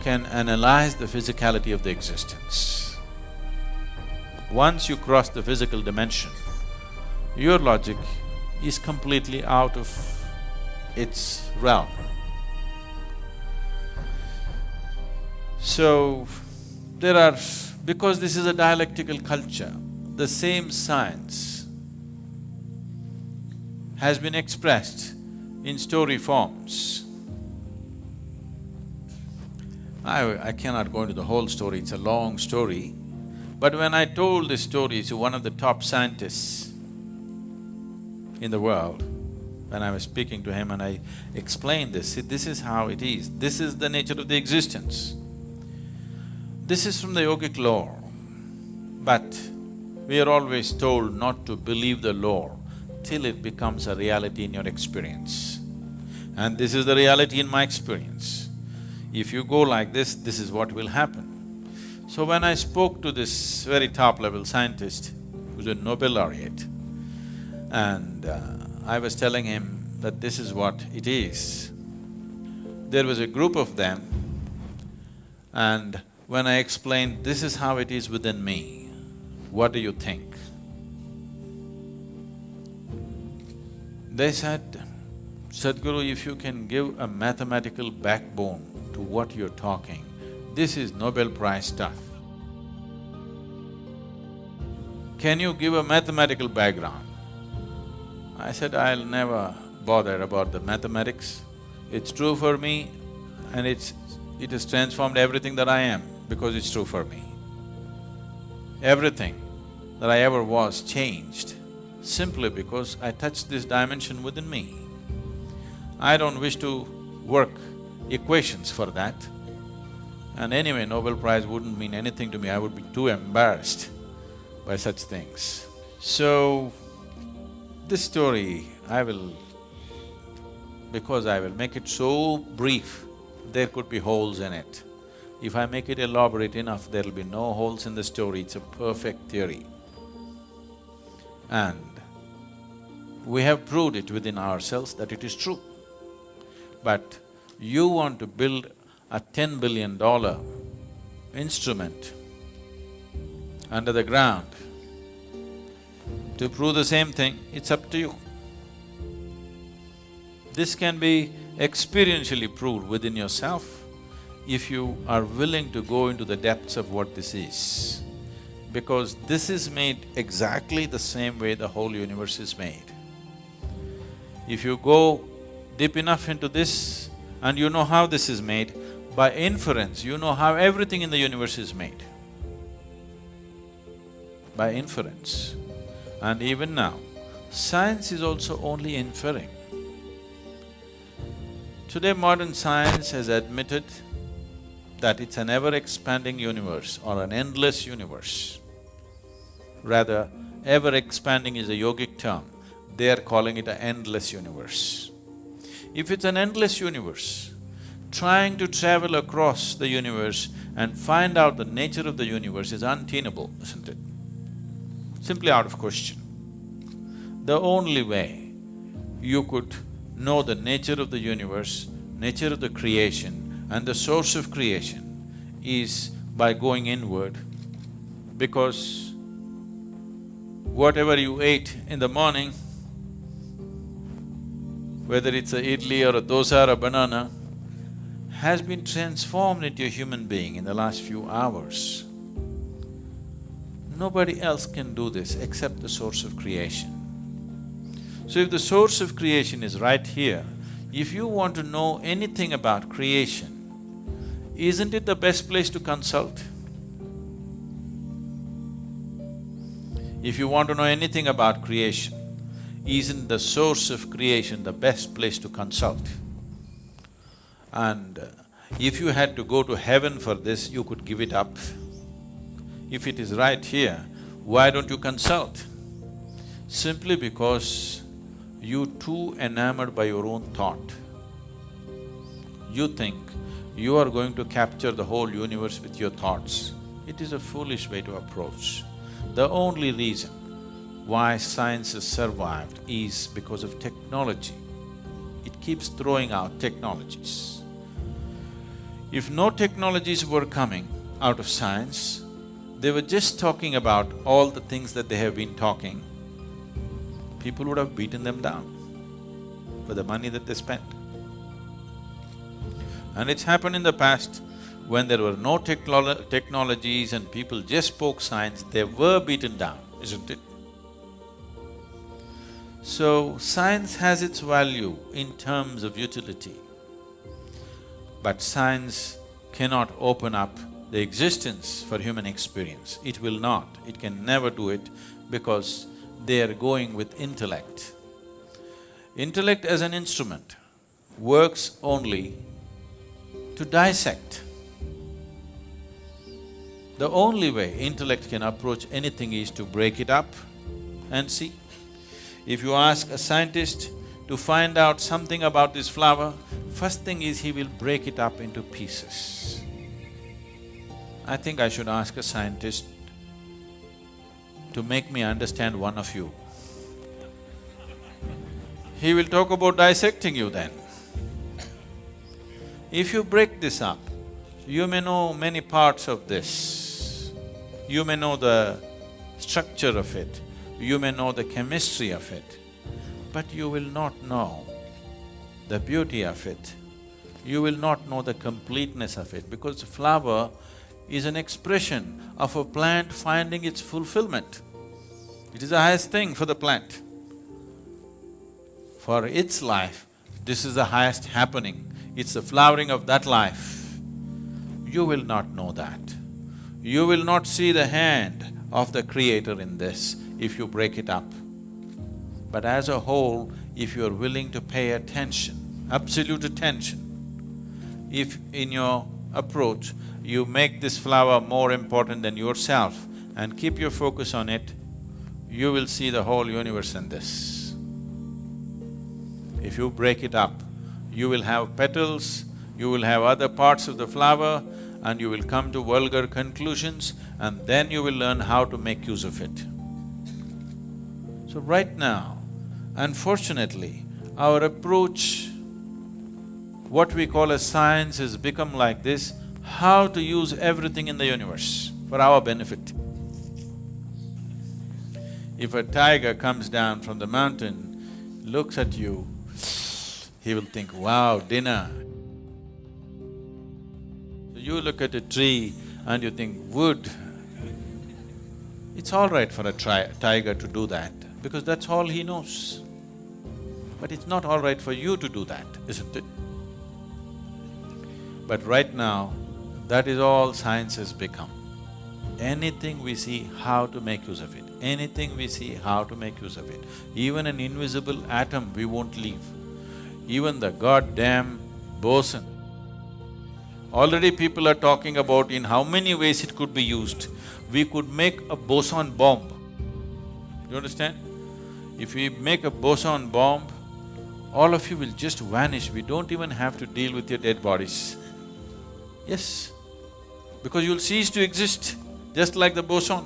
can analyze the physicality of the existence. Once you cross the physical dimension, your logic is completely out of its realm. So, because this is a dialectical culture, the same science has been expressed in story forms. I cannot go into the whole story, it's a long story. But when I told this story to one of the top scientists in the world, when I was speaking to him and I explained this, see, this is how it is, this is the nature of the existence. This is from the yogic lore, but we are always told not to believe the lore till it becomes a reality in your experience. And this is the reality in my experience. If you go like this, this is what will happen. So when I spoke to this very top-level scientist, who's a Nobel laureate, and I was telling him that this is what it is, there was a group of them, and when I explained, this is how it is within me, what do you think? They said, Sadhguru, if you can give a mathematical backbone to what you're talking, this is Nobel Prize stuff. Can you give a mathematical background? I said, I'll never bother about the mathematics. It's true for me and it has transformed everything that I am because it's true for me. Everything that I ever was changed simply because I touched this dimension within me. I don't wish to work equations for that. And anyway, Nobel Prize wouldn't mean anything to me, I would be too embarrassed by such things. So, this story, because I will make it so brief, there could be holes in it. If I make it elaborate enough, there'll be no holes in the story, it's a perfect theory. And we have proved it within ourselves that it is true. But you want to build a $10 billion instrument under the ground to prove the same thing, it's up to you. This can be experientially proved within yourself if you are willing to go into the depths of what this is. Because this is made exactly the same way the whole universe is made. If you go deep enough into this and you know how this is made, by inference, you know how everything in the universe is made. By inference. And even now, science is also only inferring. Today modern science has admitted that it's an ever-expanding universe or an endless universe. Rather, ever-expanding is a yogic term, they are calling it an endless universe. If it's an endless universe, trying to travel across the universe and find out the nature of the universe is untenable, isn't it? Simply out of question. The only way you could know the nature of the universe, nature of the creation and the source of creation is by going inward, because whatever you ate in the morning, whether it's a idli or a dosa or a banana, has been transformed into a human being in the last few hours. Nobody else can do this except the source of creation. So if the source of creation is right here, if you want to know anything about creation, isn't it the best place to consult? If you want to know anything about creation, isn't the source of creation the best place to consult? And if you had to go to heaven for this, you could give it up. If it is right here, why don't you consult? Simply because you're too enamored by your own thought. You think you are going to capture the whole universe with your thoughts. It is a foolish way to approach. The only reason why science has survived is because of technology. It keeps throwing out technologies. If no technologies were coming out of science, they were just talking about all the things that they have been talking, people would have beaten them down for the money that they spent. And it's happened in the past, when there were no technologies and people just spoke science, they were beaten down, isn't it? So, science has its value in terms of utility, but science cannot open up the existence for human experience. It will not, it can never do it because they are going with intellect. Intellect as an instrument works only to dissect. The only way intellect can approach anything is to break it up and see. If you ask a scientist to find out something about this flower, first thing is he will break it up into pieces. I think I should ask a scientist to make me understand one of you. He will talk about dissecting you then. If you break this up, you may know many parts of this. You may know the structure of it, you may know the chemistry of it, but you will not know the beauty of it. You will not know the completeness of it, because the flower is an expression of a plant finding its fulfillment. It is the highest thing for the plant. For its life, this is the highest happening. It's the flowering of that life. You will not know that. You will not see the hand of the Creator in this if you break it up. But as a whole, if you are willing to pay attention, absolute attention, if in your approach you make this flower more important than yourself and keep your focus on it, you will see the whole universe in this. If you break it up, you will have petals, you will have other parts of the flower, and you will come to vulgar conclusions, and then you will learn how to make use of it. So right now, unfortunately, our approach, what we call as science, has become like this: how to use everything in the universe for our benefit. If a tiger comes down from the mountain, looks at you, he will think, wow, dinner. So you look at a tree and you think, wood. It's all right for a tiger to do that, because that's all he knows. But it's not all right for you to do that, isn't it? But right now, that is all science has become. Anything we see, how to make use of it. Anything we see, how to make use of it. Even an invisible atom, we won't leave. Even the goddamn boson. Already people are talking about in how many ways it could be used. We could make a boson bomb. You understand? If we make a boson bomb, all of you will just vanish. We don't even have to deal with your dead bodies. Yes, because you'll cease to exist, just like the boson.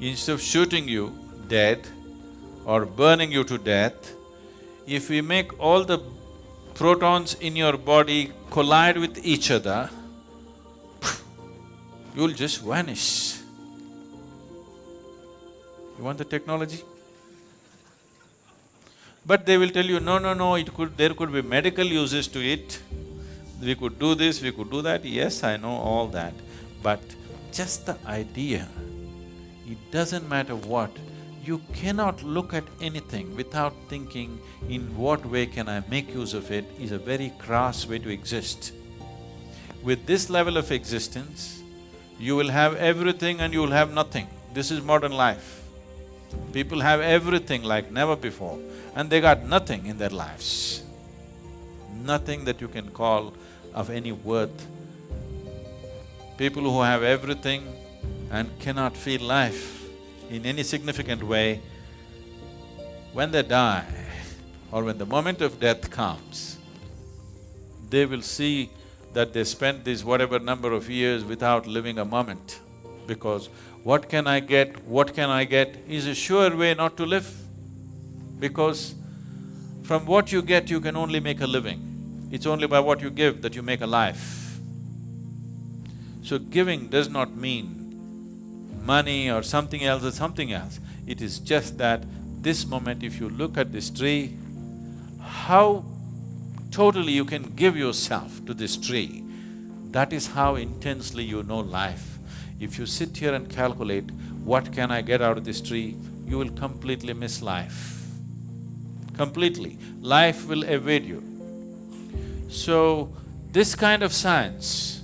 Instead of shooting you dead or burning you to death, if we make all the protons in your body collide with each other, you'll just vanish. You want the technology? But they will tell you, no, there could be medical uses to it. We could do this, we could do that. Yes, I know all that. But just the idea, it doesn't matter what, you cannot look at anything without thinking, in what way can I make use of it, is a very crass way to exist. With this level of existence, you will have everything and you will have nothing. This is modern life. People have everything like never before, and they got nothing in their lives. Nothing that you can call of any worth. People who have everything and cannot feel life in any significant way, when they die or when the moment of death comes, they will see that they spent this whatever number of years without living a moment, because what can I get is a sure way not to live, because from what you get you can only make a living. It's only by what you give that you make a life. So giving does not mean money or something else or something else. It is just that this moment if you look at this tree, how totally you can give yourself to this tree, that is how intensely you know life. If you sit here and calculate, what can I get out of this tree, you will completely miss life. Completely. Life will evade you. So, this kind of science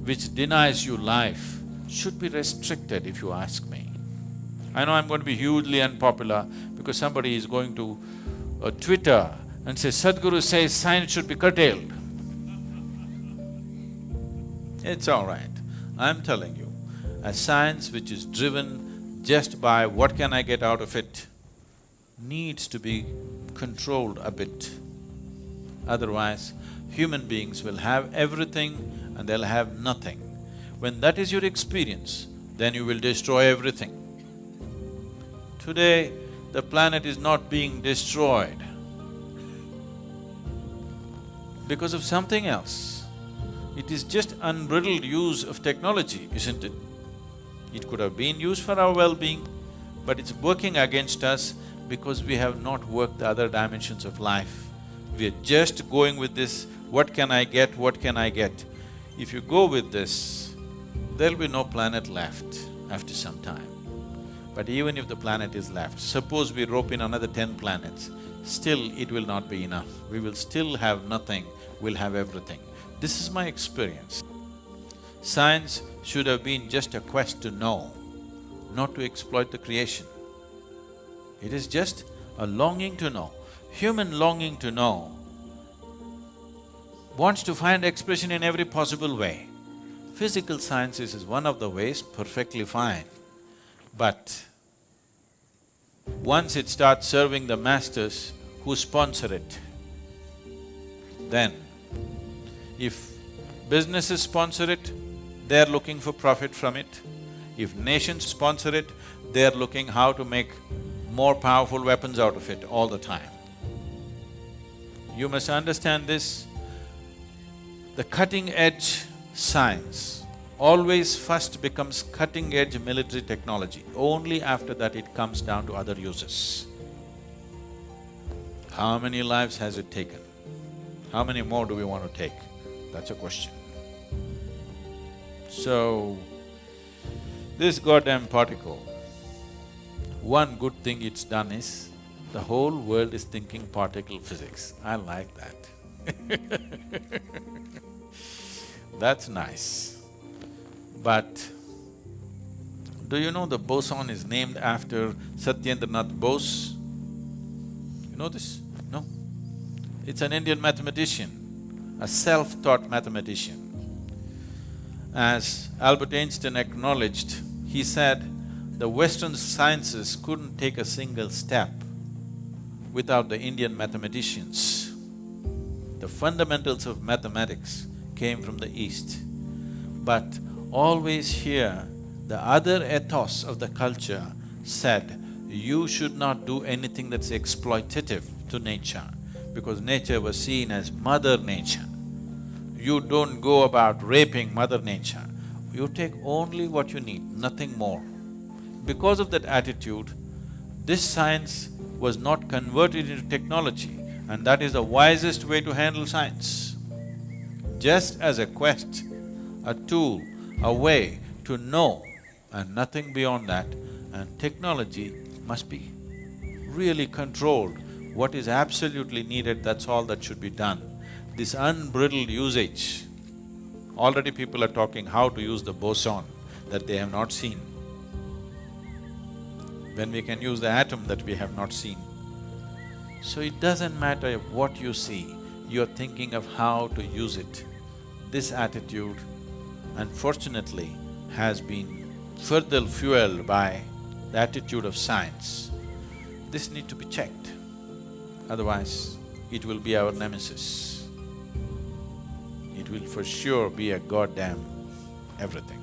which denies you life should be restricted if you ask me. I know I'm going to be hugely unpopular because somebody is going to Twitter and say, Sadhguru says science should be curtailed. It's all right. I'm telling you, a science which is driven just by what can I get out of it needs to be controlled a bit. Otherwise, human beings will have everything and they'll have nothing. When that is your experience, then you will destroy everything. Today, the planet is not being destroyed because of something else. It is just unbridled use of technology, isn't it? It could have been used for our well-being, but it's working against us because we have not worked the other dimensions of life. We are just going with this, what can I get, what can I get? If you go with this, there'll be no planet left after some time. But even if the planet is left, suppose we rope in another 10 planets, still it will not be enough. We will still have nothing, we'll have everything. This is my experience. Science should have been just a quest to know, not to exploit the creation. It is just a longing to know. Human longing to know wants to find expression in every possible way. Physical sciences is one of the ways, perfectly fine. But once it starts serving the masters who sponsor it, then if businesses sponsor it, they're looking for profit from it. If nations sponsor it, they're looking how to make more powerful weapons out of it all the time. You must understand this. The cutting-edge science always first becomes cutting-edge military technology. Only after that it comes down to other uses. How many lives has it taken? How many more do we want to take? That's a question. So, this goddamn particle, one good thing it's done is, the whole world is thinking particle physics. I like that. That's nice. But do you know the boson is named after Satyendranath Bose? You know this? No? It's an Indian mathematician, a self-taught mathematician. As Albert Einstein acknowledged, he said, the Western sciences couldn't take a single step without the Indian mathematicians. The fundamentals of mathematics came from the East. But always here, the other ethos of the culture said, you should not do anything that's exploitative to nature, because nature was seen as Mother Nature. You don't go about raping Mother Nature. You take only what you need, nothing more. Because of that attitude, this science was not converted into technology, and that is the wisest way to handle science. Just as a quest, a tool, a way to know, and nothing beyond that, and technology must be really controlled. What is absolutely needed, that's all that should be done. This unbridled usage, already people are talking how to use the boson that they have not seen. When we can use the atom that we have not seen. So it doesn't matter what you see, you're thinking of how to use it. This attitude, unfortunately, has been further fueled by the attitude of science. This need to be checked, otherwise it will be our nemesis. It will for sure be a goddamn everything.